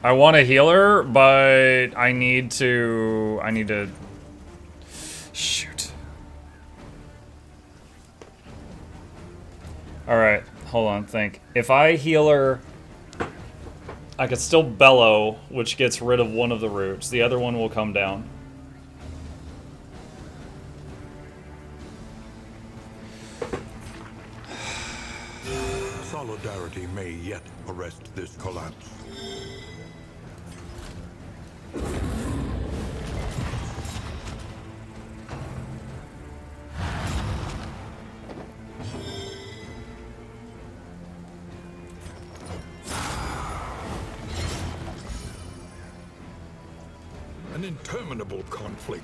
I want a healer, but I need to... Shoot. Alright, hold on, think. If I heal her, I could still bellow, which gets rid of one of the roots. The other one will come down. Solidarity may yet arrest this collapse. An interminable conflict.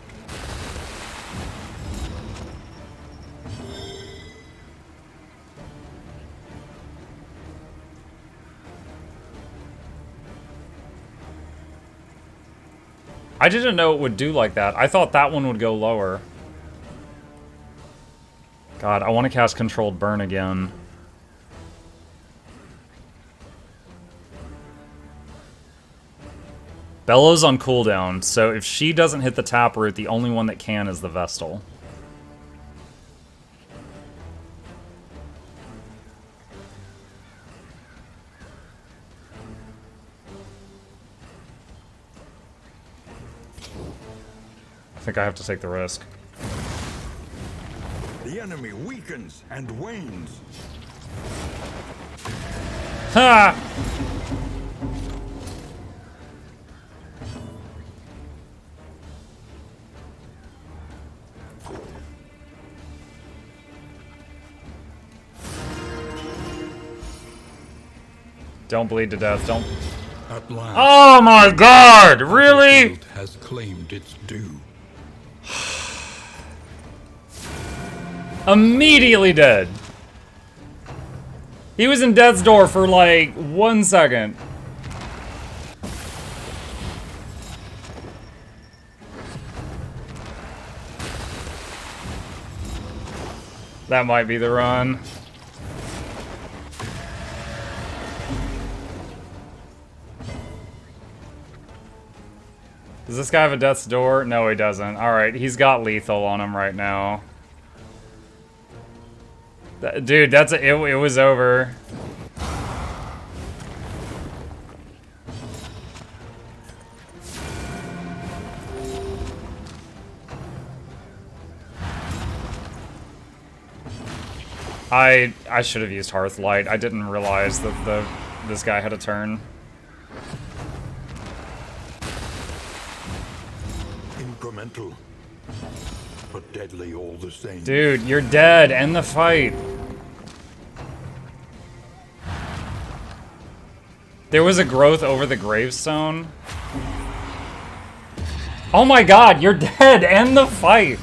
I didn't know it would do like that. I thought that one would go lower. God, I want to cast Controlled Burn again. Bellow's on cooldown, so if she doesn't hit the taproot, the only one that can is the Vestal. I think I have to take the risk. The enemy weakens and wanes. Ha! Don't bleed to death, don't... At last, oh my god! Really? has claimed its due. Immediately dead. He was in death's door for like 1 second. That might be the run. Does this guy have a death's door? No, he doesn't. Alright, he's got lethal on him right now. Dude, that's it was over. I should have used Hearthlight. I didn't realize that this guy had a turn. Incremental, but deadly all the same. Dude, you're dead. End the fight. There was a growth over the gravestone. Oh my god, you're dead. End the fight.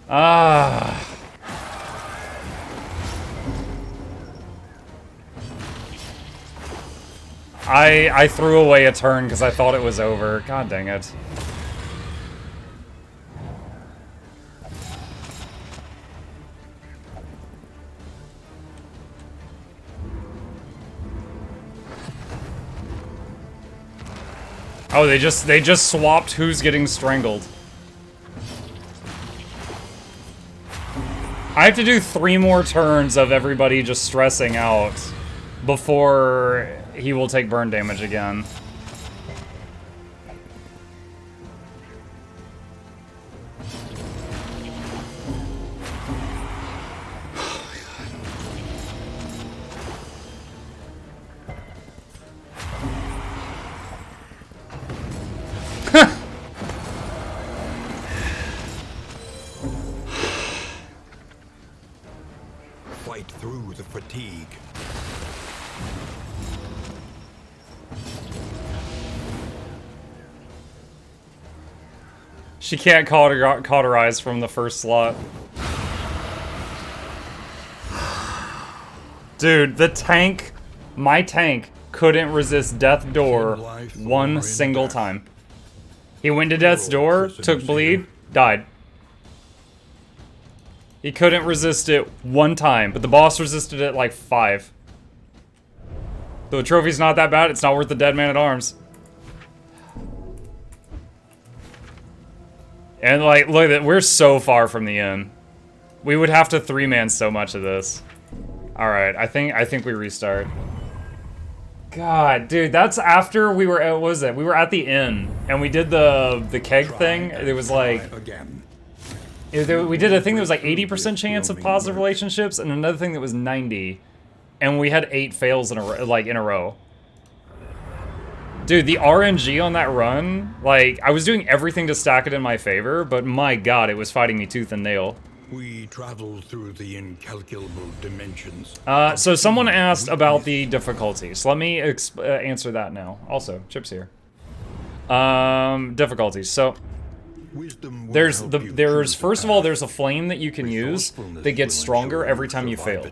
Ah. I threw away a turn because I thought it was over. God dang it. Oh, they just swapped who's getting strangled. I have to do 3 more turns of everybody just stressing out before he will take burn damage again. Fight through the fatigue. She can't cauterize from the first slot. Dude, the tank, my tank, couldn't resist Death Door 1 single time. He went to Death's Door, took bleed, died. He couldn't resist it one time, but the boss resisted it like 5. Though the trophy's not that bad, it's not worth the dead man-at-arms. And like, look at that, we're so far from the end. We would have to 3-man so much of this. Alright, I think we restart. God, dude, that's after we were at, what was it? We were at the inn, and we did the keg thing. It was like... we did a thing that was like 80% chance of positive relationships, and another thing that was 90. And we had 8 fails in a row. Dude, the RNG on that run, like, I was doing everything to stack it in my favor, but my god, it was fighting me tooth and nail. We travel through the incalculable dimensions. So someone asked about the difficulties. Let me answer that now. Also, Chip's here. Difficulties. So there's first of all, there's a flame that you can use that gets stronger every time you fail.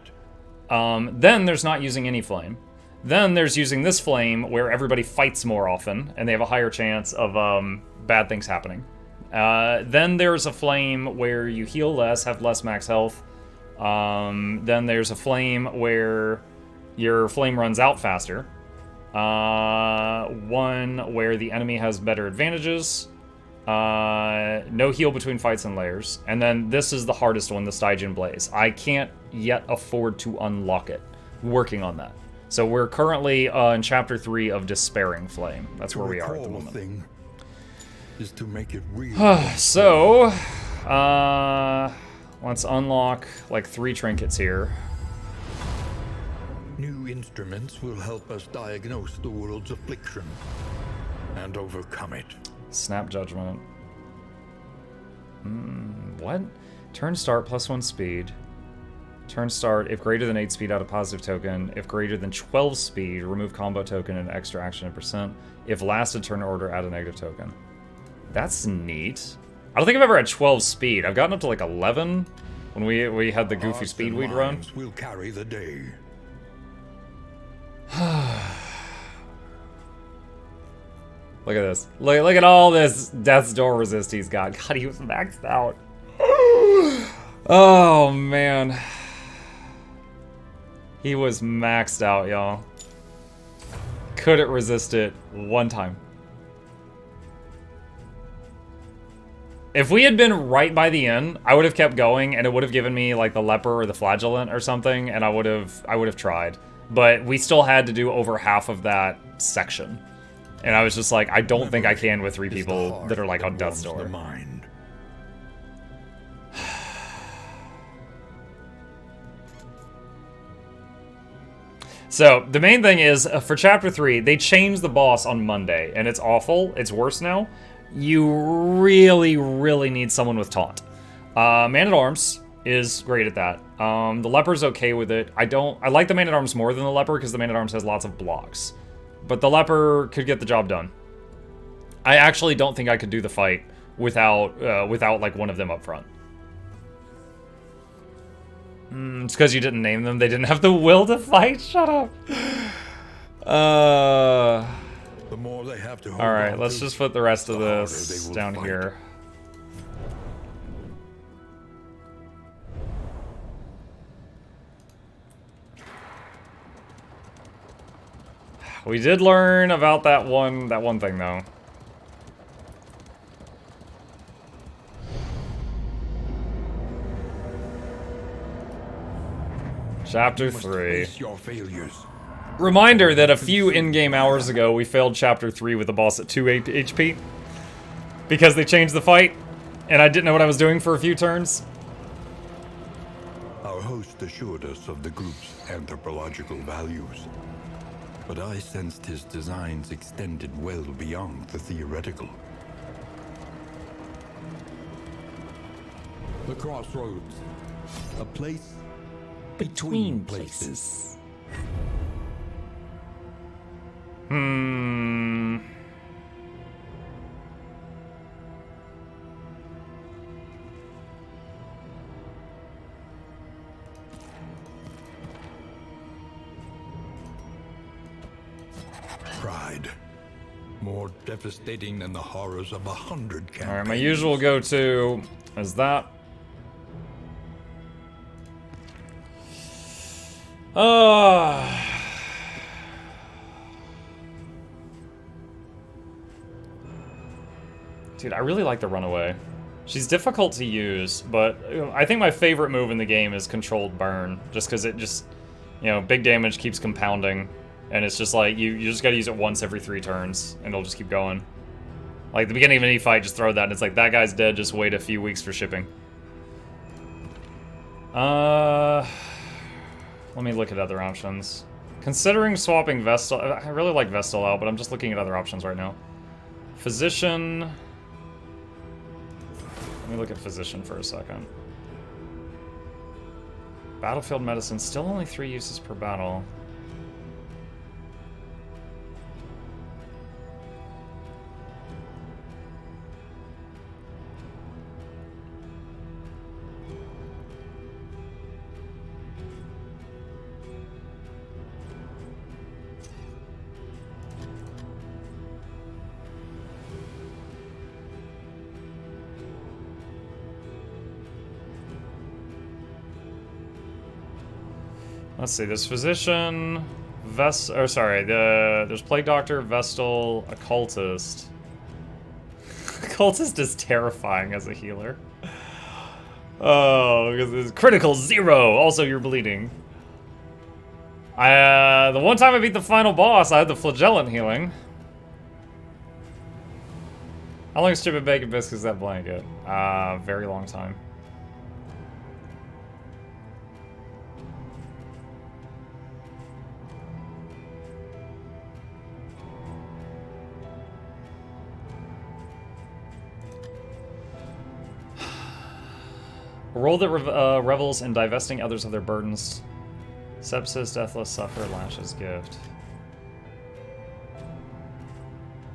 Then there's not using any flame. Then there's using this flame where everybody fights more often and they have a higher chance of bad things happening. Then there's a flame where you heal less, have less max health. Then there's a flame where your flame runs out faster. One where the enemy has better advantages. No heal between fights and layers. And then this is the hardest one, the Stygian Blaze. I can't yet afford to unlock it. Working on that. So we're currently in Chapter 3 of Despairing Flame. That's where we are at the moment. Is to make it real. So, let's unlock like 3 trinkets here. New instruments will help us diagnose the world's affliction and overcome it. Snap Judgment. What? Turn start +1 speed. Turn start, if greater than 8 speed, add a positive token. If greater than 12 speed, remove combo token and extra action and %. If lasted turn order, add a negative token. That's neat. I don't think I've ever had 12 speed. I've gotten up to like 11 when we had the goofy speed we'd run. Will carry the day. Look at this. Look at all this Death's Door resist he's got. God, he was maxed out. Oh, man. He was maxed out, y'all. Couldn't resist it one time. If we had been right by the end, I would have kept going, and it would have given me like the leper or the flagellant or something, and I would have tried. But we still had to do over half of that section. And I was just like, I don't think I can with 3 people that are like on Death's Door. So, the main thing is, for Chapter 3, they changed the boss on Monday, and it's awful. It's worse now. You really, really need someone with Taunt. Man-at-Arms is great at that. The Leper's okay with it. I like the Man-at-Arms more than the Leper, because the Man-at-Arms has lots of blocks. But the Leper could get the job done. I actually don't think I could do the fight without like, one of them up front. It's because you didn't name them. They didn't have the will to fight. Shut up. The more they have to hold all right, on let's to, just put the rest of this down fight. here. We did learn about that one thing though. Chapter 3. Reminder that a few in-game hours ago, we failed Chapter 3 with the boss at 2 HP. Because they changed the fight, and I didn't know what I was doing for a few turns. Our host assured us of the group's anthropological values. But I sensed his designs extended well beyond the theoretical. The crossroads. A place between places. Pride. More devastating than the horrors of 100 campaigns. Alright, my usual go-to is that. Uh, Dude, I really like the Runaway. She's difficult to use, but I think my favorite move in the game is Controlled Burn, just because it just, you know, big damage keeps compounding, and it's just like, you just gotta use it once every 3 turns, and it'll just keep going. Like, at the beginning of any fight, just throw that, and it's like, that guy's dead, just wait a few weeks for shipping. Let me look at other options. Considering swapping Vestal, I really like Vestal out, but I'm just looking at other options right now. Physician. Let me look at Physician for a second. Battlefield Medicine, still only 3 uses per battle. Let's see, there's Physician, there's Plague Doctor, Vestal, Occultist. Occultist is terrifying as a healer. Oh, because it's critical 0, also you're bleeding. The one time I beat the final boss, I had the Flagellant healing. How long is Chip and Bacon Biscuits that blanket? Very long time. A role that revels in divesting others of their burdens. Sepsis, Deathless, Suffer, Lash's Gift.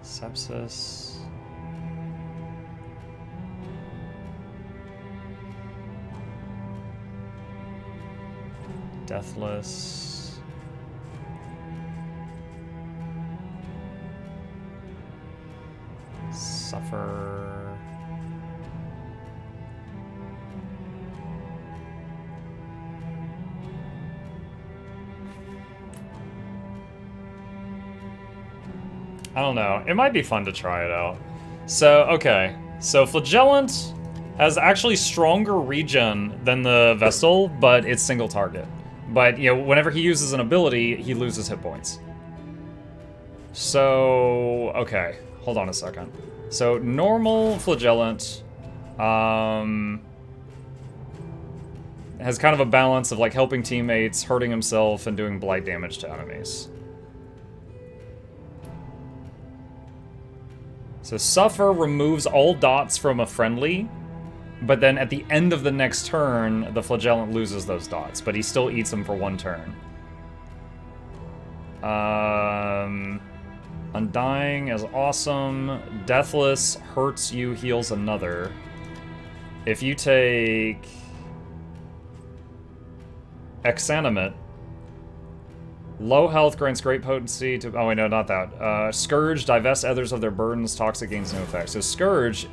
Sepsis. Deathless. Suffer. I don't know. It might be fun to try it out. So, okay. So, Flagellant has actually stronger regen than the Vestal, but it's single target. But, you know, whenever he uses an ability, he loses hit points. So, okay. Hold on a second. So, normal Flagellant has kind of a balance of, like, helping teammates, hurting himself, and doing blight damage to enemies. So Suffer removes all dots from a friendly, but then at the end of the next turn, the Flagellant loses those dots, but he still eats them for 1 turn. Undying is awesome. Deathless hurts you, heals another. If you take Exanimate, low health grants great potency to... Oh, wait, no, not that. Scourge, divest others of their burdens. Toxic gains no effect. So Scourge,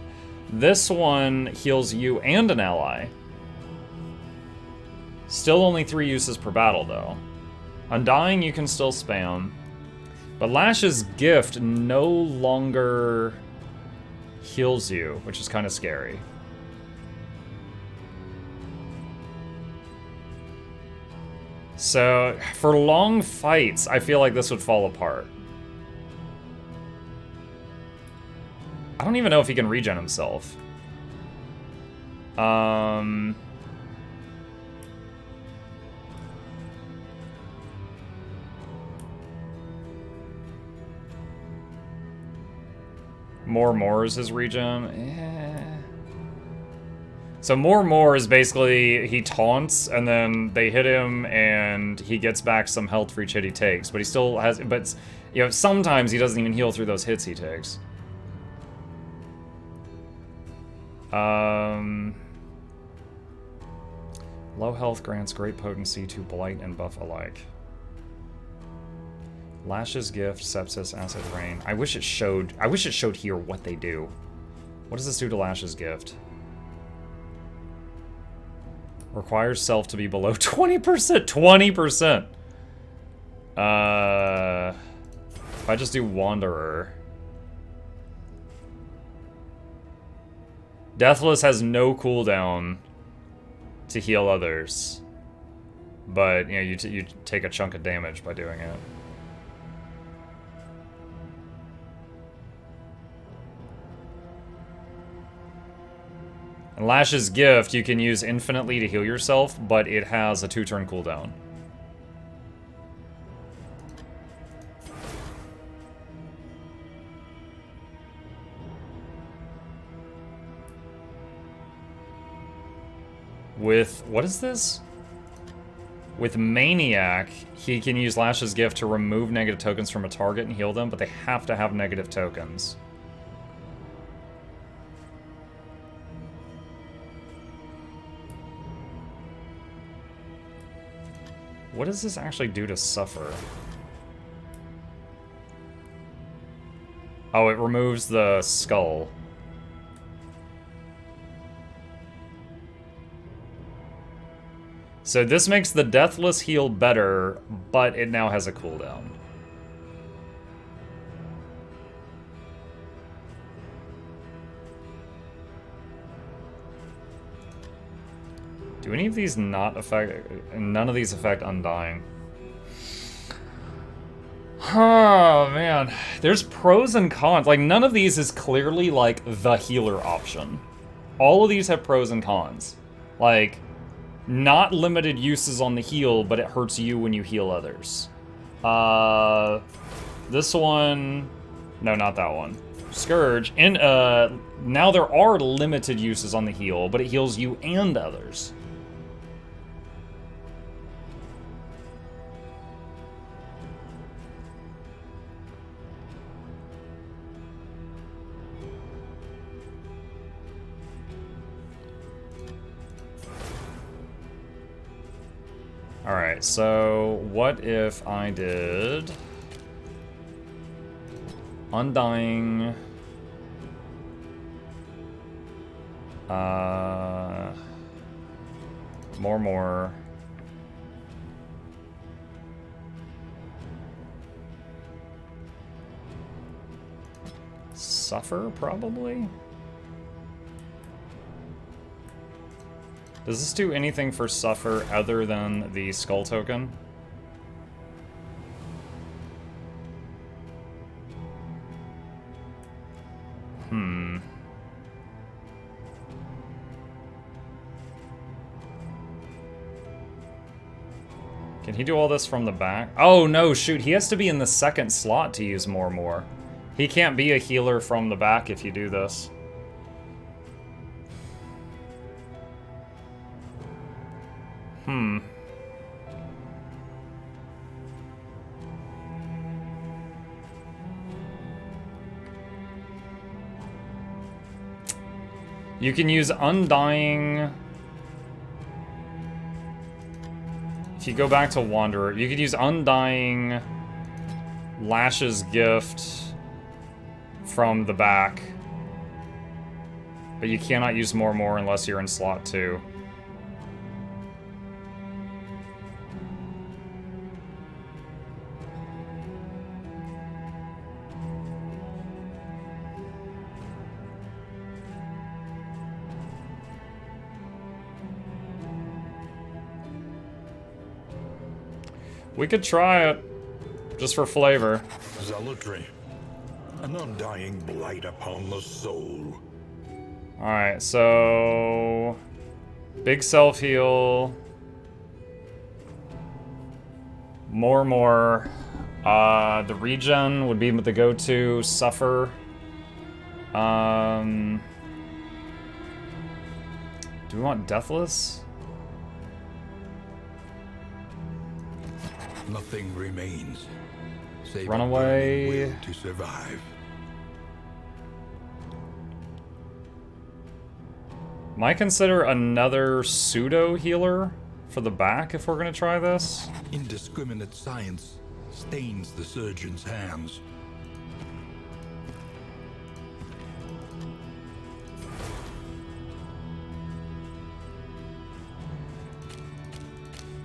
this one heals you and an ally. Still only 3 uses per battle, though. Undying, you can still spam. But Lash's Gift no longer heals you, which is kind of scary. So, for long fights, I feel like this would fall apart. I don't even know if he can regen himself. More is his regen. So more is basically he taunts and then they hit him and he gets back some health for each hit he takes, but he still has. But you know, sometimes he doesn't even heal through those hits he takes. Low health grants great potency to blight and buff alike. Lash's Gift, Sepsis, Acid Rain. I wish it showed here what they do. What does this do to Lash's Gift? Requires self to be below 20%. 20%! If I just do Wanderer. Deathless has no cooldown to heal others. But, you know, you take a chunk of damage by doing it. And Lash's Gift, you can use infinitely to heal yourself, but it has a 2-turn cooldown. With, what is this? With Maniac, he can use Lash's Gift to remove negative tokens from a target and heal them, but they have to have negative tokens. What does this actually do to Suffer? Oh, it removes the skull. So this makes the Deathless heal better, but it now has a cooldown. Do any of these not affect... None of these affect Undying. Oh, man. There's pros and cons. Like, none of these is clearly, like, the healer option. All of these have pros and cons. Like... Not limited uses on the heal, but it hurts you when you heal others. This one... No, not that one. Scourge. And, now there are limited uses on the heal, but it heals you and others. Alright, so what if I did Undying, more, Suffer, probably? Does this do anything for Suffer other than the Skull token? Can he do all this from the back? Oh, no, shoot. He has to be in the second slot to use more. He can't be a healer from the back if you do this. You can use Undying. If you go back to Wanderer, you could use Undying, Lash's Gift from the back. But you cannot use more unless you're in slot 2. We could try it, just for flavor. Zealotry, an undying blight upon the soul. Alright, so... Big self-heal. More. The regen would be the go-to. Suffer. Do we want Deathless? Nothing remains. Save Runaway. a burning will to survive. Might consider another pseudo healer for the back if we're gonna try this. Indiscriminate science stains the surgeon's hands.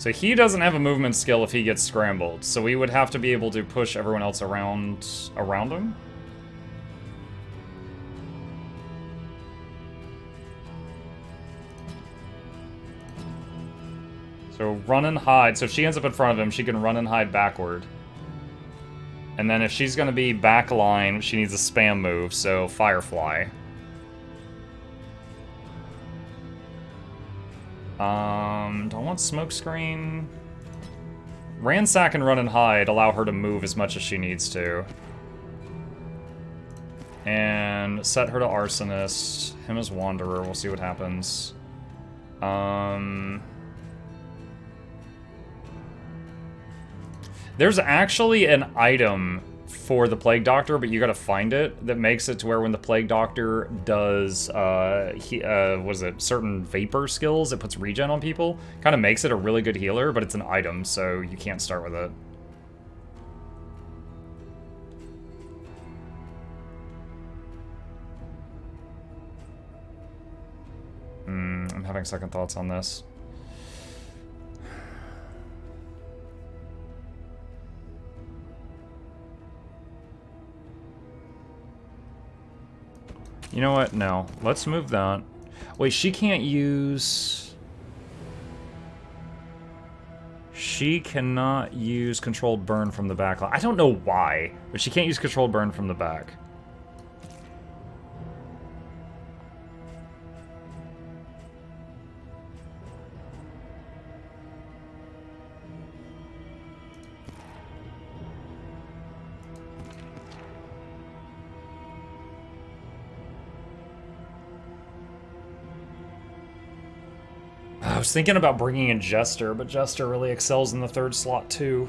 So he doesn't have a movement skill if he gets scrambled. So we would have to be able to push everyone else around him. So run and hide. So if she ends up in front of him, she can run and hide backward. And then if she's going to be backline, she needs a spam move, so Firefly. Don't want smokescreen. Ransack and run and hide allow her to move as much as she needs to. And set her to Arsonist. Him as Wanderer. We'll see what happens. There's actually an item for the Plague Doctor, but you gotta find it, that makes it to where when the Plague Doctor does, certain vapor skills, it puts regen on people. Kind of makes it a really good healer, but it's an item, so you can't start with it. I'm having second thoughts on this. You know what? No. Let's move that. Wait, she can't use... She cannot use Controlled Burn from the back. I don't know why, but she can't use Controlled Burn from the back. I was thinking about bringing in Jester, but Jester really excels in the third slot too.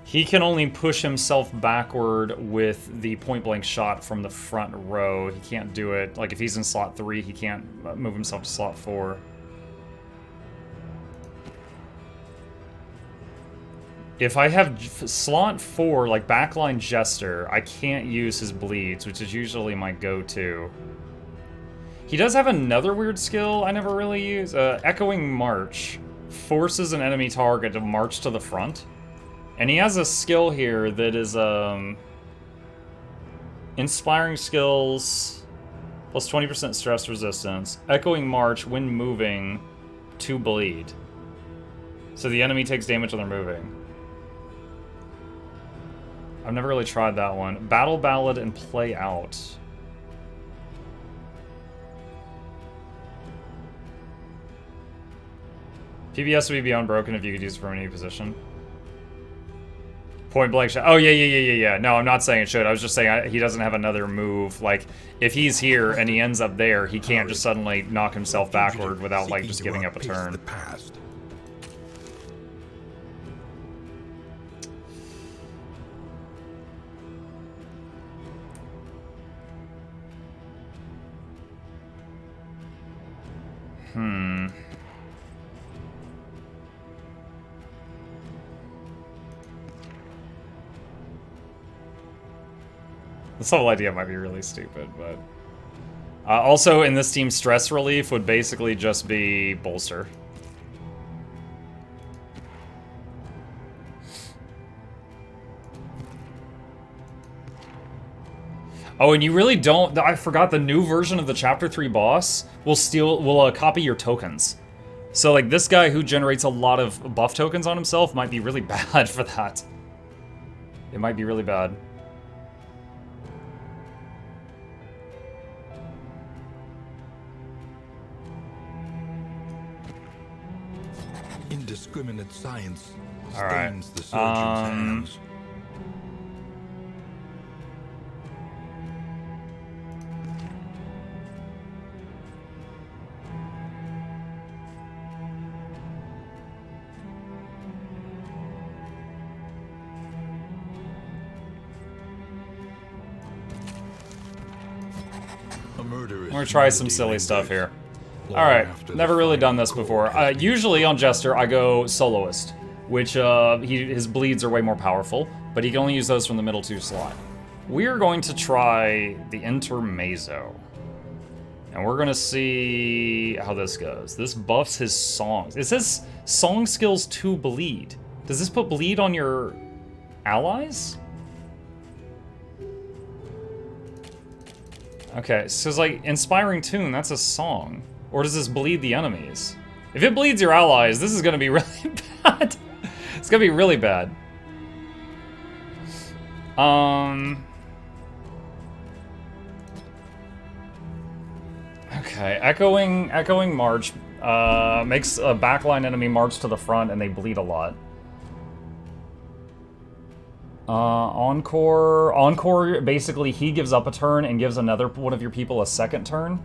He can only push himself backward with the point-blank shot from the front row. He can't do it. Like, if he's in slot 3, he can't move himself to slot 4. If I have slot 4, like backline Jester, I can't use his bleeds, which is usually my go-to. He does have another weird skill I never really use. Echoing March forces an enemy target to march to the front. And he has a skill here that is, Inspiring Skills, plus 20% stress resistance. Echoing March when moving to bleed. So the enemy takes damage when they're moving. I've never really tried that one. Battle Ballad and Play Out. PBS would be beyond broken if you could use it from any position. Point blank shot. Oh, yeah. No, I'm not saying it should. I was just saying he doesn't have another move. Like, if he's here and he ends up there, he can't just suddenly knock himself backward without, like, just giving up a turn. This whole idea might be really stupid, but... also, in this team, Stress Relief would basically just be Bolster. Oh, and you really don't... I forgot, the new version of the Chapter 3 boss will copy your tokens. So, like, this guy who generates a lot of buff tokens on himself might be really bad for that. It might be really bad. Indiscriminate science stains the surgeon's hands. I'm gonna try some silly stuff here. Alright, never really done this before. Usually on Jester, I go Soloist, which his bleeds are way more powerful, but he can only use those from the middle 2 slot. We're going to try the Intermezzo. And we're gonna see how this goes. This buffs his songs. It says song skills to bleed. Does this put bleed on your allies? Okay, so it's like Inspiring Tune, that's a song. Or does this bleed the enemies? If it bleeds your allies, this is gonna be really bad. It's gonna be really bad. Okay, Echoing March makes a backline enemy march to the front and they bleed a lot. Encore, basically he gives up a turn and gives another one of your people a second turn.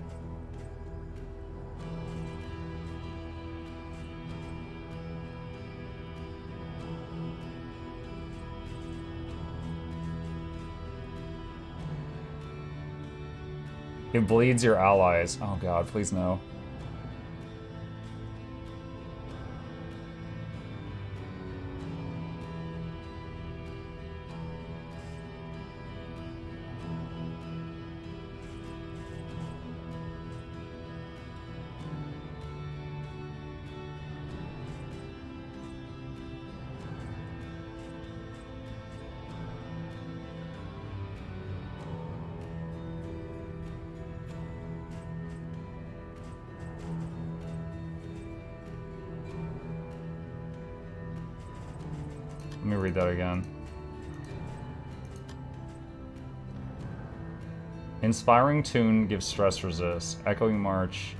It bleeds your allies. Oh god, please no. Let me read that again. Inspiring Tune gives stress resist. Echoing March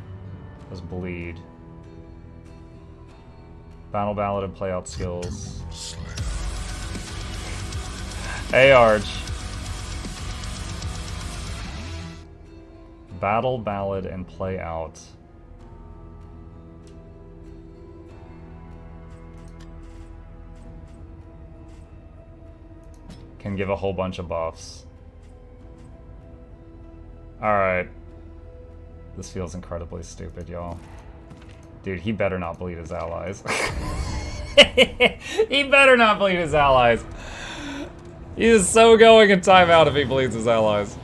does bleed. Battle Ballad and Playout skills. Hey, Arch. Battle Ballad and Play Out. Can give a whole bunch of buffs. Alright. This feels incredibly stupid, y'all. Dude, he better not bleed his allies. He better not bleed his allies. He is so going in timeout if he bleeds his allies.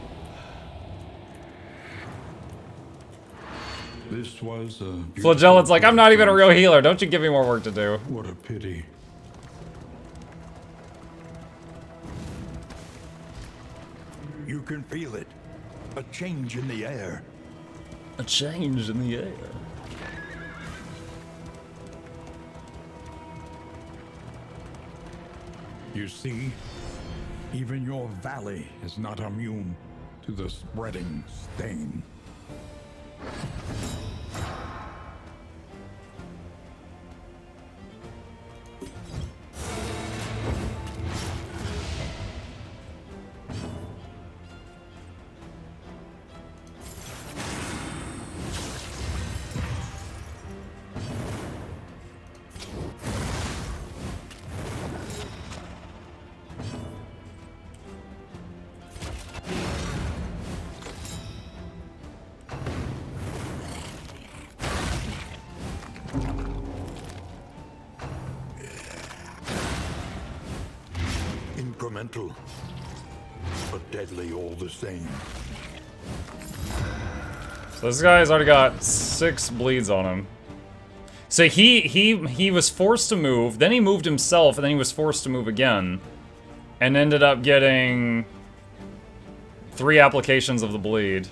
This was a Flagellan's like, I'm not even a real healer. Don't you give me more work to do. What a pity. You can feel it. A change in the air. A change in the air. You see, even your valley is not immune to the spreading stain. Incremental, but deadly all the same. So this guy's already got 6 bleeds on him. So he was forced to move, then he moved himself, and then he was forced to move again. And ended up getting 3 applications of the bleed.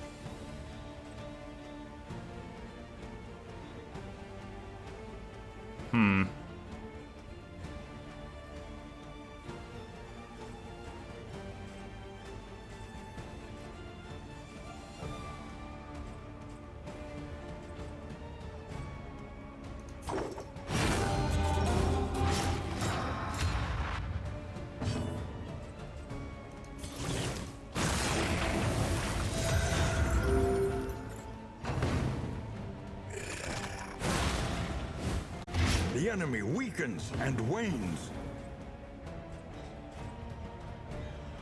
The enemy weakens and wanes.